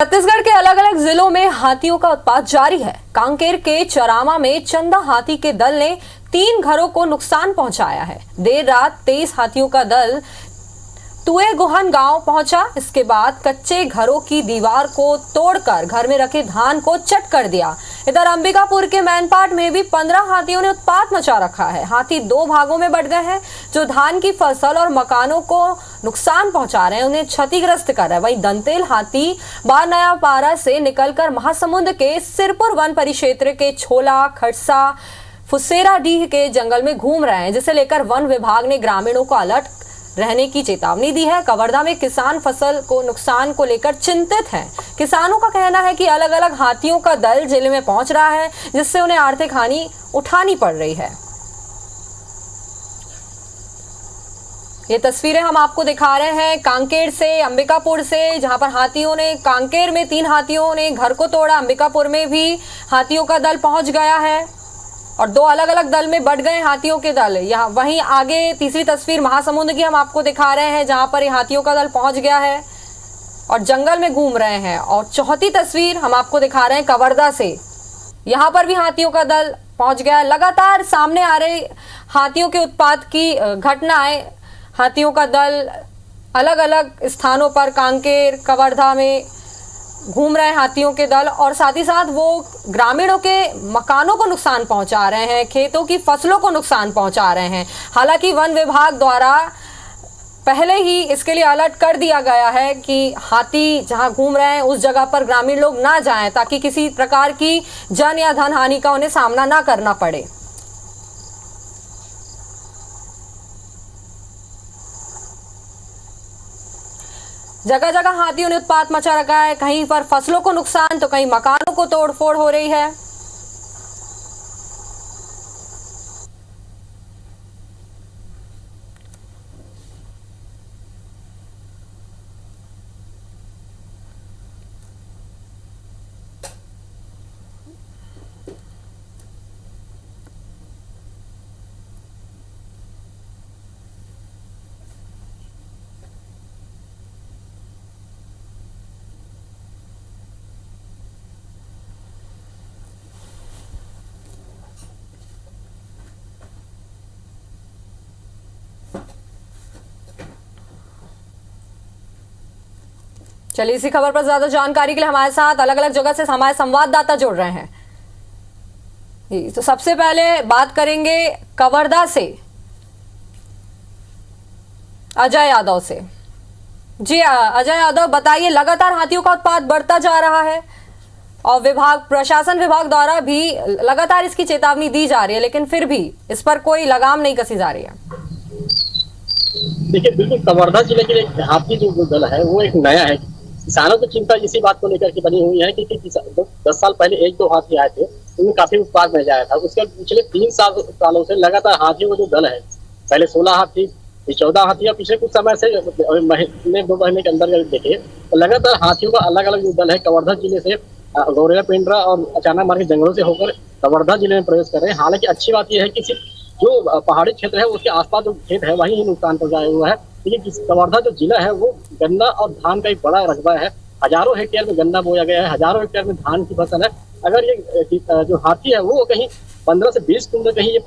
छत्तीसगढ़ के अलग अलग जिलों में हाथियों का उत्पात जारी है। कांकेर के चरामा में चंदा हाथी के दल ने 3 घरों को नुकसान पहुंचाया है। देर रात 23 हाथियों का दल तुएगुहन गांव पहुंचा। इसके बाद कच्चे घरों की दीवार को तोड़कर घर में रखे धान को चट कर दिया। इधर अंबिकापुर के मैनपाट में भी 15 हाथियों ने उत्पात मचा रखा है। हाथी 2 भागों में बंट गए हैं, जो धान की फसल और मकानों को नुकसान पहुंचा रहे हैं, उन्हें क्षतिग्रस्त कर रहे हैं। वहीं दंतेल हाथी बारनयापारा से निकलकर महासमुंद के सिरपुर वन परिक्षेत्र के छोला खड़सा फुसेराडीह के जंगल में घूम रहे हैं, जिसे लेकर वन विभाग ने ग्रामीणों को अलर्ट रहने की चेतावनी दी है। कवर्धा में किसान फसल को नुकसान को लेकर चिंतित हैं। किसानों का कहना है कि अलग अलग हाथियों का दल जिले में पहुंच रहा है, जिससे उन्हें आर्थिक हानि उठानी पड़ रही है। ये तस्वीरें हम आपको दिखा रहे हैं कांकेर से, अंबिकापुर से, जहां पर हाथियों ने कांकेर में 3 हाथियों ने घर को तोड़ा। अंबिकापुर में भी हाथियों का दल पहुंच गया है और 2 अलग अलग दल में बंट गए हाथियों के दल। यहाँ वहीं आगे तीसरी तस्वीर महासमुंद की हम आपको दिखा रहे हैं, जहां पर हाथियों का दल पहुंच गया है और जंगल में घूम रहे हैं। और चौथी तस्वीर हम आपको दिखा रहे हैं कवर्धा से, यहाँ पर भी हाथियों का दल पहुंच गया है। लगातार सामने आ रहे हाथियों के उत्पात की घटनाएं, हाथियों का दल अलग अलग स्थानों पर कांकेर कवर्धा में घूम रहे हैं हाथियों के दल, और साथ ही साथ वो ग्रामीणों के मकानों को नुकसान पहुंचा रहे हैं, खेतों की फसलों को नुकसान पहुंचा रहे हैं। हालांकि वन विभाग द्वारा पहले ही इसके लिए अलर्ट कर दिया गया है कि हाथी जहां घूम रहे हैं उस जगह पर ग्रामीण लोग ना जाएं, ताकि किसी प्रकार की जन या धन हानि का उन्हें सामना ना करना पड़े। जगह जगह हाथियों ने उत्पात मचा रखा है। कहीं पर फसलों को नुकसान तो कहीं मकानों को तोड़फोड़ हो रही है। चलिए, इसी खबर पर ज्यादा जानकारी के लिए हमारे साथ अलग अलग जगह से हमारे संवाददाता जुड़ रहे हैं। जी, तो सबसे पहले बात करेंगे कवर्धा से अजय यादव से। जी अजय यादव, बताइए, लगातार हाथियों का उत्पात बढ़ता जा रहा है और प्रशासन विभाग द्वारा भी लगातार इसकी चेतावनी दी जा रही है, लेकिन फिर भी इस पर कोई लगाम नहीं कसी जा रही है। देखिए, बिल्कुल कवर्धा जिले के हाथी जो दल है वो एक नया है। किसानों की चिंता इसी बात को लेकर के बनी हुई है कि 10 साल पहले 1-2 हाथी आए थे, उनमें काफी उत्पाद मिल जाया था। उसके पिछले 3 सालों से लगातार हाथियों का जो दल है, पहले 16 हाथी, 14 हाथी, और पिछले कुछ समय से 2 महीने के अंदर देखे तो लगातार हाथियों का अलग अलग जो दल है कवर्धा जिले से गौरेला पेंड्रा और अचानक मार्ग जंगलों से होकर कवर्धा जिले में प्रवेश कर रहे हैं। हालांकि अच्छी बात यह है कि जो पहाड़ी क्षेत्र है उसके आसपास जो खेत है वही नुकसान पहुंचाया हुआ है। लेकिन कवर्धा जो जिला है वो गन्ना और धान का एक बड़ा रकबा है। हजारों हेक्टेयर में गन्ना बोया गया है, हजारों हेक्टेयर में धान की फसल है। अगर ये जो हाथी है वो कहीं 15 से 20 किलोमीटर कहीं ये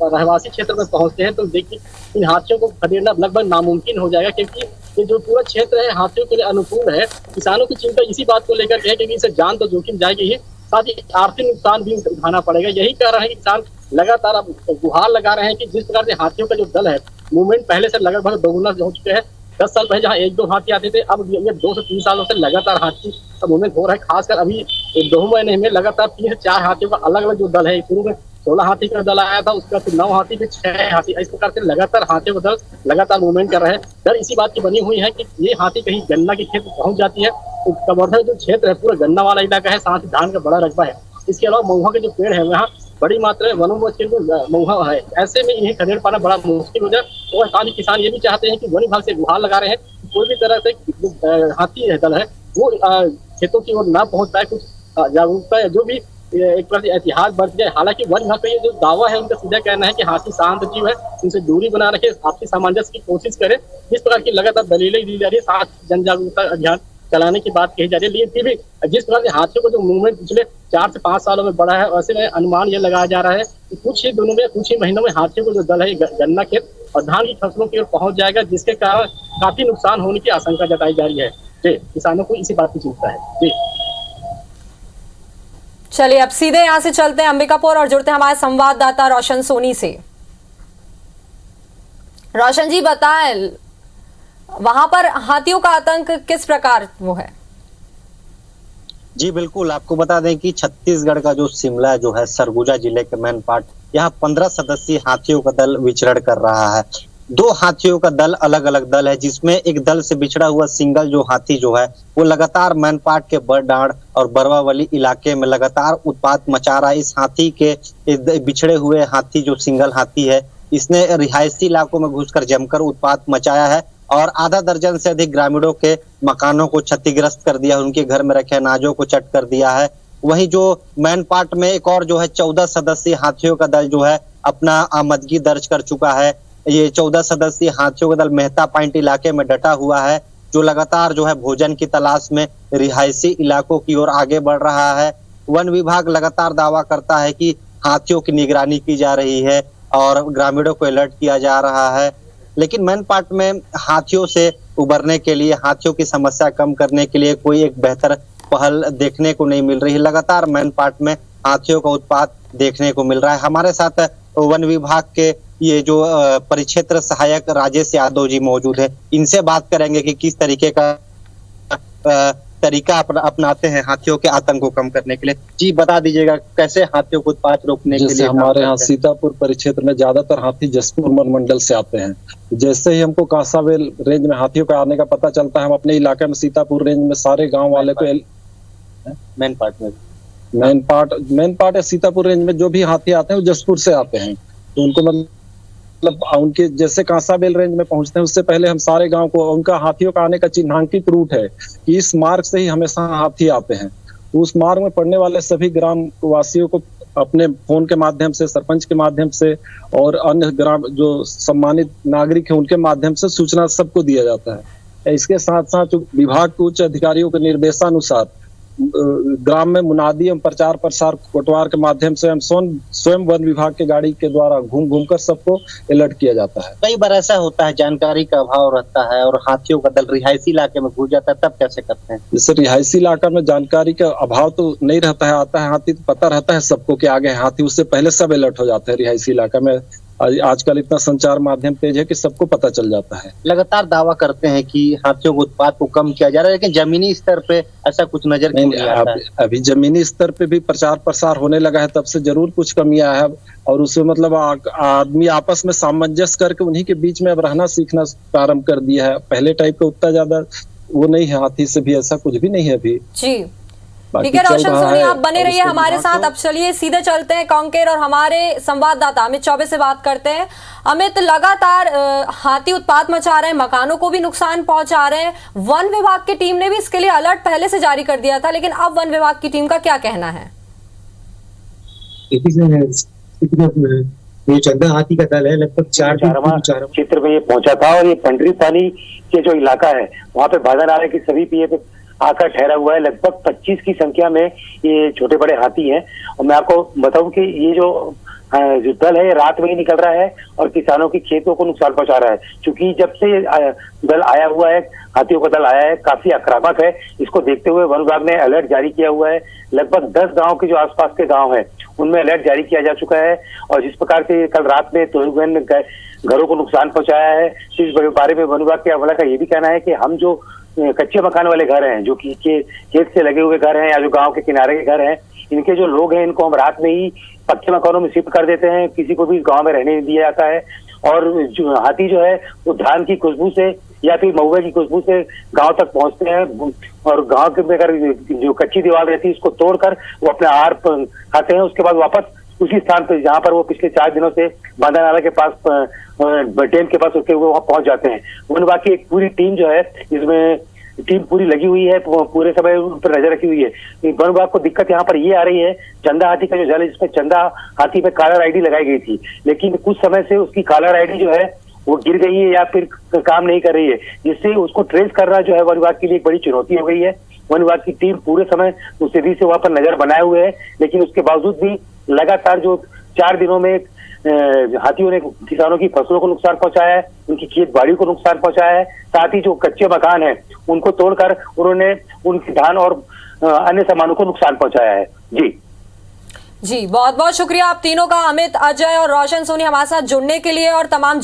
रहवासी क्षेत्र में पहुंचते हैं तो देखिए इन हाथियों को खदेड़ना लगभग नामुमकिन हो जाएगा, क्योंकि ये जो पूरा क्षेत्र है हाथियों के लिए अनुकूल है। किसानों की चिंता इसी बात को लेकर के है कि इसे जान तो जोखिम जाएगी ही, साथ ही आर्थिक नुकसान भी उठाना पड़ेगा। यही कारण है कि किसान लगातार अब गुहार लगा रहे हैं कि जिस प्रकार से हाथियों का जो दल है मूवमेंट पहले से लगभग दोगुना हो चुके हैं। 10 साल पहले जहाँ 1-2 हाथी आते थे, अब ये 2 से 3 सालों से लगातार हाथी का मूवमेंट हो रहा है। खासकर अभी 2 महीने में लगातार 3 से 4 हाथियों का अलग अलग जो दल है, शुरू में 16 हाथी का दल आया था, उसके बाद फिर 9 हाथी, फिर 6 हाथी, इस प्रकार से लगातार हाथियों का दल लगातार मूवमेंट कर रहे हैं। डर इसी बात की बनी हुई है कि ये हाथी कहीं गन्ना के खेत पहुंच जाती है। तो कवर्धा जो क्षेत्र है पूरा गन्ना वाला इलाका है, साथ ही धान का बड़ा रकबा है। इसके अलावा महुआ के जो पेड़ है वहाँ बड़ी मात्रा में वनों के महुआ है, ऐसे में इन्हें खदेड़ पाना बड़ा मुश्किल हो जाए। और साथ ही किसान ये भी चाहते हैं कि वन विभाग से गुहार लगा रहे हैं कि कोई भी तरह से हाथी दल है वो खेतों की ओर ना पहुंच पाए। कुछ जागरूकता जो भी एक प्रकार से एहतियात बरत जाए। हालांकि वन विभाग का ये जो दावा है उनका सीधा कहना है कि हाथी शांत जीव है, उनसे दूरी बना रखे, आपसी सामंजस्य की कोशिश करे। इस प्रकार की लगातार दलीलें दी जा रही है, साथ जन जागरूकता अभियान चलाने की बात कही जा रही है। लेकिन फिर भी जिस तरह से हाथियों को जो मूवमेंट पिछले 4 से 5 सालों में बढ़ा है, वैसे में अनुमान ये लगाया जा रहा है कि कुछ ही दिनों में, कुछ ही महीनों में हाथियों को जो दल है गन्ना खेत और धान की फसलों की ओर पहुंच जाएगा, जिसके कारण काफी नुकसान होने की आशंका जताई जा रही है। जी, किसानों को इसी बात की चिंता है। जी चलिए अब सीधे यहां से चलते हैं अंबिकापुर और जुड़ते हैं हमारे संवाददाता रोशन सोनी से। रोशन जी बताएं, वहां पर हाथियों का आतंक किस प्रकार वो है? जी बिल्कुल, आपको बता दें कि छत्तीसगढ़ का जो शिमला जो है सरगुजा जिले के मेन पार्ट, यहाँ 15 सदस्यीय हाथियों का दल विचरण कर रहा है। 2 हाथियों का दल अलग अलग दल है, जिसमें एक दल से बिछड़ा हुआ सिंगल जो हाथी जो है वो लगातार मैन पार्ट के बरडांड और बरवावली इलाके में लगातार उत्पात मचा रहा है। इस हाथी के बिछड़े हुए हाथी जो सिंगल हाथी है, इसने रिहायशी इलाकों में घुसकर जमकर उत्पात मचाया है और आधा दर्जन से अधिक ग्रामीणों के मकानों को क्षतिग्रस्त कर दिया, उनके घर में रखे अनाजों को चट कर दिया है। वहीं जो मैन पार्ट में एक और जो है 14 सदस्यीय हाथियों का दल जो है अपना आमदगी दर्ज कर चुका है। ये 14 सदस्यीय हाथियों का दल मेहता पॉइंट इलाके में डटा हुआ है, जो लगातार जो है भोजन की तलाश में रिहायशी इलाकों की ओर आगे बढ़ रहा है। वन विभाग लगातार दावा करता है कि हाथियों की निगरानी की जा रही है और ग्रामीणों को अलर्ट किया जा रहा है, लेकिन मैन पार्ट में हाथियों से उबरने के लिए, हाथियों की समस्या कम करने के लिए कोई एक बेहतर पहल देखने को नहीं मिल रही है। लगातार मैन पार्ट में हाथियों का उत्पात देखने को मिल रहा है। हमारे साथ वन विभाग के ये जो परिक्षेत्र सहायक राजेश यादव जी मौजूद है, इनसे बात करेंगे कि किस तरीके का तरीका अपनाते हैं हाथियों के आतंक को कम करने के लिए। जी बता दीजिएगा, कैसे हाथियों को उत्पात रोकने के लिए? हमारे यहाँ सीतापुर परिक्षेत्र में ज्यादातर हाथी जसपुर वन मंडल से आते हैं। जैसे ही हमको कांसावेल रेंज में हाथियों का आने का पता चलता है, हम अपने इलाके में सीतापुर रेंज में सारे गांव वाले को मेन पार्ट या सीतापुर रेंज में जो भी हाथी आते हैं वो जसपुर से आते हैं, तो उनको मतलब उनके जैसे कांसाबेल रेंज में पहुंचते हैं उससे पहले हम सारे गांव को, उनका हाथियों का आने का चिन्हांकित रूट है कि इस मार्ग से ही हमेशा हाथी आते हैं। उस मार्ग में पड़ने वाले सभी ग्राम वासियों को अपने फोन के माध्यम से, सरपंच के माध्यम से और अन्य ग्राम जो सम्मानित नागरिक हैं उनके माध्यम से सूचना सबको दिया जाता है। इसके साथ साथ विभाग के उच्च अधिकारियों के निर्देशानुसार ग्राम में मुनादी एवं प्रचार प्रसार कोटवार के माध्यम से हम स्वयं वन विभाग के गाड़ी के द्वारा घूम कर सबको अलर्ट किया जाता है। कई बार ऐसा होता है जानकारी का अभाव रहता है और हाथियों का दल रिहायशी इलाके में घुस जाता है, तब कैसे करते हैं? जैसे रिहायशी इलाका में जानकारी का अभाव तो नहीं रहता है, आता है हाथी तो पता रहता है सबको कि आगे हाथी, उससे पहले सब अलर्ट हो जाते हैं। रिहायशी इलाका में आजकल इतना संचार माध्यम तेज है कि सबको पता चल जाता है। लगातार दावा करते हैं कि हाथियों के उत्पात को कम किया जा रहा है, लेकिन जमीनी स्तर पे ऐसा कुछ नजर नहीं आता है। अभी जमीनी स्तर पे भी प्रचार प्रसार होने लगा है, तब से जरूर कुछ कमी आया है और उसमें मतलब आदमी आपस में सामंजस्य करके उन्हीं के बीच में अब रहना सीखना प्रारंभ कर दिया है। पहले टाइप का उतना ज्यादा वो नहीं है, हाथी से भी ऐसा कुछ भी नहीं है अभी। जी ठीक है रोशन सोनी, आप बने रहिए हमारे साथ। अब चलिए सीधे चलते हैं कांकेर और हमारे संवाददाता अमित चौबे से बात करते हैं। अमित, लगातार हाथी उत्पात मचा रहे हैं, मकानों को भी नुकसान पहुंचा रहे हैं। वन विभाग की टीम ने भी इसके लिए अलर्ट पहले से जारी कर दिया था, लेकिन अब वन विभाग की टीम का क्या कहना है? ये चंदा हाथी का दल है, लगभग 4 क्षेत्र में ये पहुंचा था और ये पंडरी पानी के जो इलाका है वहाँ पे बादल आ रहे कि सभी पीए पे आकर ठहरा हुआ है। लगभग 25 की संख्या में ये छोटे बड़े हाथी हैं और मैं आपको बताऊं कि ये जो दल है ये रात में ही निकल रहा है और किसानों की खेतों को नुकसान पहुंचा रहा है। क्योंकि जब से दल आया हुआ है, हाथियों का दल आया है, काफी आक्रामक है। इसको देखते हुए वन विभाग ने अलर्ट जारी किया हुआ है। लगभग 10 गांव के जो आसपास के गांव हैं उनमें अलर्ट जारी किया जा चुका है और जिस प्रकार से कल रात में तोहिलगंज में घरों को नुकसान पहुंचाया है, इस बारे में वन विभाग के अमला का ये भी कहना है कि हम जो कच्चे मकान वाले घर हैं, जो कि खेत से लगे हुए घर हैं या जो गांव के किनारे के घर हैं, इनके जो लोग हैं इनको हम रात में ही पक्के मकानों में शिफ्ट कर देते हैं, किसी को भी गांव में रहने नहीं दिया जाता है। और जो हाथी जो है वो धान की खुशबू से या फिर महुए की खुशबू से गांव तक पहुंचते हैं और गांव के अगर जो कच्ची दीवार रहती है उसको तोड़कर वो अपने आहार खाते हैं। उसके बाद वापस उसी स्थान पर जहाँ पर वो पिछले 4 दिनों से बांधा नाला के पास डैम के पास उसके वहाँ पहुंच जाते हैं। वन विभाग की एक पूरी टीम जो है, इसमें टीम पूरी लगी हुई है, पूरे समय उन पर नजर रखी हुई है। वन विभाग को दिक्कत यहाँ पर ये आ रही है, चंदा हाथी का जो जाल है जिसमें चंदा हाथी पे कॉलर आईडी लगाई गई थी, लेकिन कुछ समय से उसकी कॉलर आईडी जो है वो गिर गई है या फिर काम नहीं कर रही है, जिससे उसको ट्रेस करना जो है वन विभाग के लिए एक बड़ी चुनौती हो गई है। वन विभाग की टीम पूरे समय मुस्तैदी से वहां पर नजर बनाए हुए है, लेकिन उसके बावजूद भी लगातार जो 4 दिनों में हाथियों ने किसानों की फसलों को नुकसान पहुंचाया है, उनकी खेत बाड़ी को नुकसान पहुंचाया है, साथ ही जो कच्चे मकान है उनको तोड़कर उन्होंने उनकी धान और अन्य सामानों को नुकसान पहुंचाया है। जी बहुत बहुत शुक्रिया आप तीनों का, अमित, अजय और रोशन सोनी हमारे साथ जुड़ने के लिए और तमाम